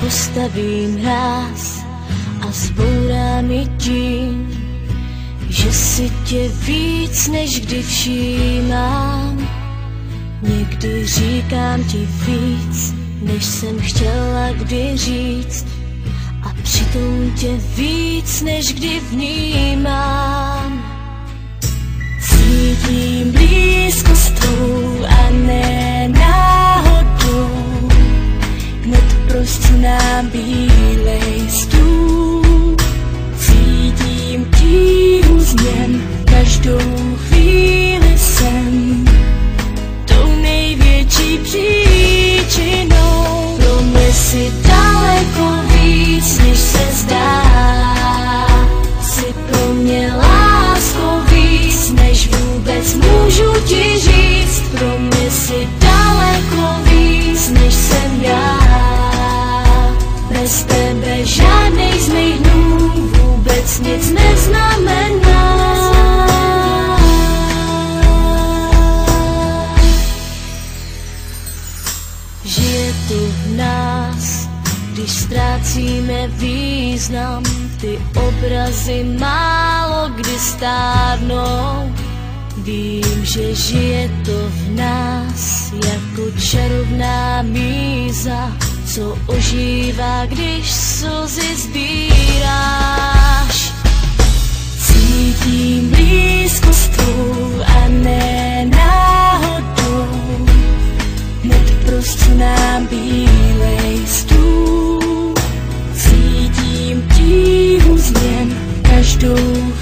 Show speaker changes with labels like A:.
A: postavím hráz a zbourám je tím, že si tě víc než kdy všímám. Někdy říkám ti víc, než jsem chtěla kdy říct, a přitom tě víc než kdy vnímám. Cítím blízkost tvou a ne náhodou, hned prostě nám bílej stůl. Cítím tíhu změn, každou chvíli jsem tou největší příčinou. Pro mě si daleko víc, než se zdá. Jsi pro mě láskou víc, než vůbec můžu ti říct. Pro mě si daleko víc, než jsem já. Bez tebe žádnej z mých dnů vůbec nic neznamená. Žije to v nás, když ztrácíme význam. Ty obrazy málo kdy stárnou. Vím, že žije to v nás jako čarovná míza, co ožívá, když slzy sbíráš. Cítím blízkost tvou a ne náhodou, hned prostě nám bílej stůl. Cítím tíhu změn, každou